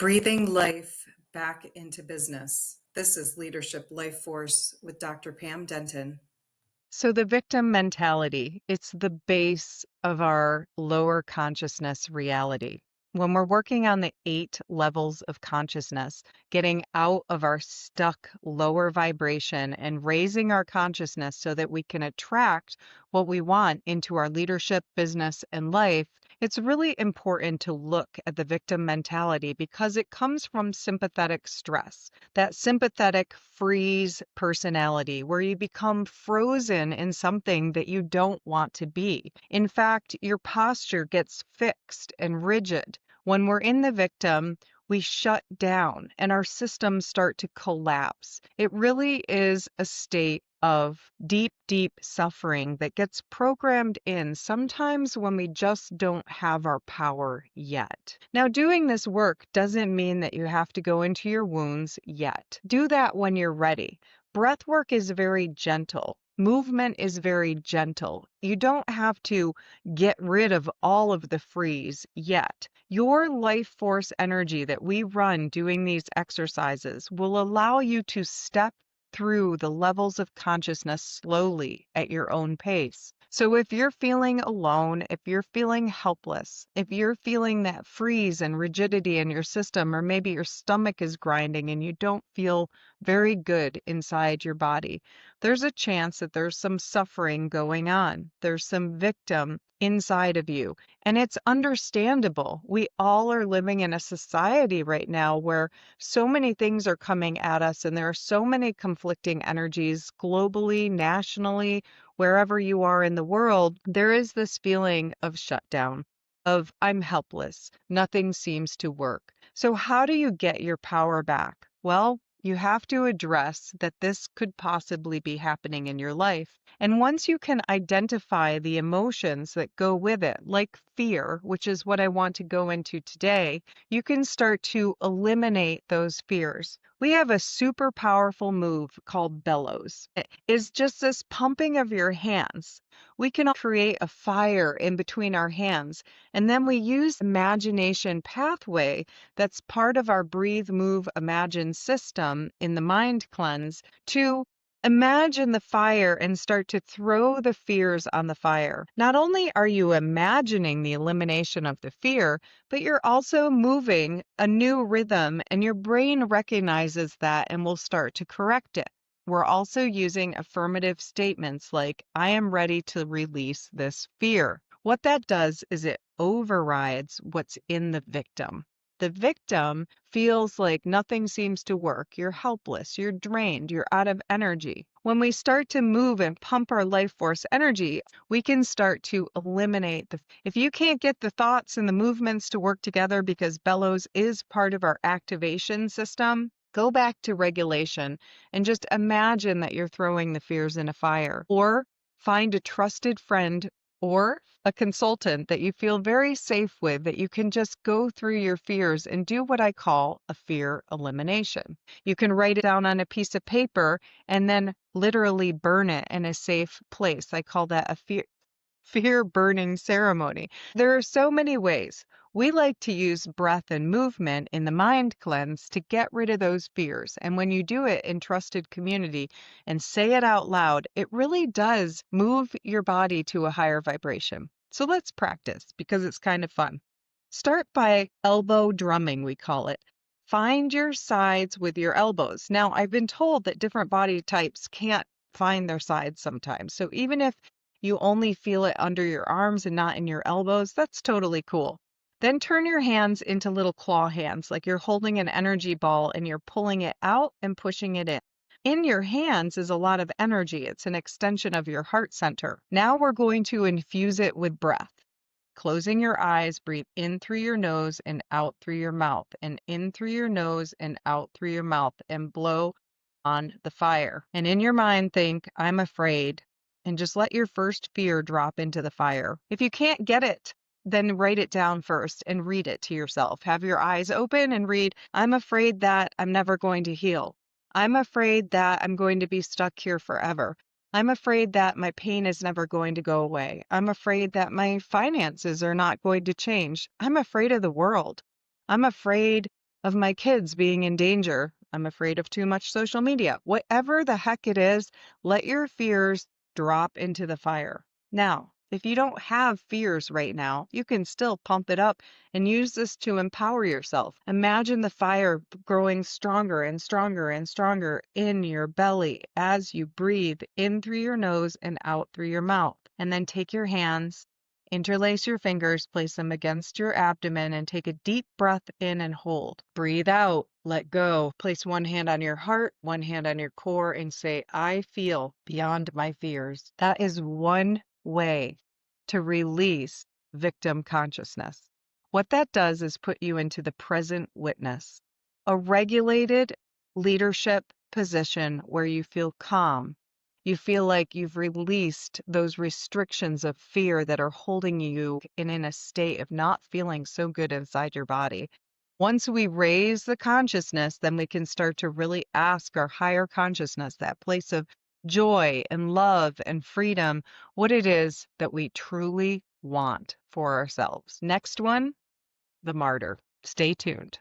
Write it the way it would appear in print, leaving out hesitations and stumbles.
Breathing life back into business. This is Leadership Life Force with Dr. Pam Denton. So the victim mentality, it's the base of our lower consciousness reality. When we're working on the 8 levels of consciousness, getting out of our stuck lower vibration and raising our consciousness so that we can attract what we want into our leadership, business, and life, it's really important to look at the victim mentality because it comes from sympathetic stress, that sympathetic freeze personality where you become frozen in something that you don't want to be. In fact, your posture gets fixed and rigid. When we're in the victim, we shut down and our systems start to collapse. It really is a state of deep, deep suffering that gets programmed in sometimes when we just don't have our power yet. Now, doing this work doesn't mean that you have to go into your wounds yet. Do that when you're ready. Breath work is very gentle. Movement is very gentle. You don't have to get rid of all of the freeze yet. Your life force energy that we run doing these exercises will allow you to step through the levels of consciousness slowly at your own pace. So if you're feeling alone, if you're feeling helpless, if you're feeling that freeze and rigidity in your system, or maybe your stomach is grinding and you don't feel very good inside your body, there's a chance that there's some suffering going on. There's some victim inside of you. And it's understandable. We all are living in a society right now where so many things are coming at us, and there are so many conflicting energies globally, nationally, wherever you are in the world. There is this feeling of shutdown, of I'm helpless, nothing seems to work. So, how do you get your power back? Well, you have to address that this could possibly be happening in your life. And once you can identify the emotions that go with it, like fear, which is what I want to go into today, you can start to eliminate those fears. We have a super powerful move called bellows. It is just this pumping of your hands. We can create a fire in between our hands, and then we use imagination pathway that's part of our breathe, move, imagine system in the mind cleanse to imagine the fire and start to throw the fears on the fire. Not only are you imagining the elimination of the fear, but you're also moving a new rhythm, and your brain recognizes that and will start to correct it. We're also using affirmative statements like, I am ready to release this fear. What that does is it overrides what's in the victim. The victim feels like nothing seems to work. You're helpless, you're drained, you're out of energy. When we start to move and pump our life force energy, we can start to eliminate if you can't get the thoughts and the movements to work together because bellows is part of our activation system, go back to regulation and just imagine that you're throwing the fears in a fire, or find a trusted friend or a consultant that you feel very safe with, that you can just go through your fears and do what I call a fear elimination. You can write it down on a piece of paper and then literally burn it in a safe place. I call that a fear burning ceremony. There are so many ways. We like to use breath and movement in the mind cleanse to get rid of those fears. And when you do it in trusted community and say it out loud, it really does move your body to a higher vibration. So let's practice because it's kind of fun. Start by elbow drumming, we call it. Find your sides with your elbows. Now, I've been told that different body types can't find their sides sometimes. So even if you only feel it under your arms and not in your elbows, that's totally cool. Then turn your hands into little claw hands, like you're holding an energy ball and you're pulling it out and pushing it in. In your hands is a lot of energy. It's an extension of your heart center. Now we're going to infuse it with breath. Closing your eyes, breathe in through your nose and out through your mouth, and in through your nose and out through your mouth, and blow on the fire. And in your mind, think, I'm afraid, and just let your first fear drop into the fire. If you can't get it, then write it down first and read it to yourself. Have your eyes open and read, I'm afraid that I'm never going to heal. I'm afraid that I'm going to be stuck here forever. I'm afraid that my pain is never going to go away. I'm afraid that my finances are not going to change. I'm afraid of the world. I'm afraid of my kids being in danger. I'm afraid of too much social media. Whatever the heck it is, let your fears drop into the fire. Now, if you don't have fears right now, you can still pump it up and use this to empower yourself. Imagine the fire growing stronger and stronger and stronger in your belly as you breathe in through your nose and out through your mouth. And then take your hands, interlace your fingers, place them against your abdomen, and take a deep breath in and hold. Breathe out, let go. Place one hand on your heart, one hand on your core, and say, I feel beyond my fears. That is one way to release victim consciousness. What that does is put you into the present witness, a regulated leadership position where you feel calm. You feel like you've released those restrictions of fear that are holding you in a state of not feeling so good inside your body. Once we raise the consciousness, then we can start to really ask our higher consciousness, that place of joy and love and freedom, what it is that we truly want for ourselves. Next one, the martyr. Stay tuned.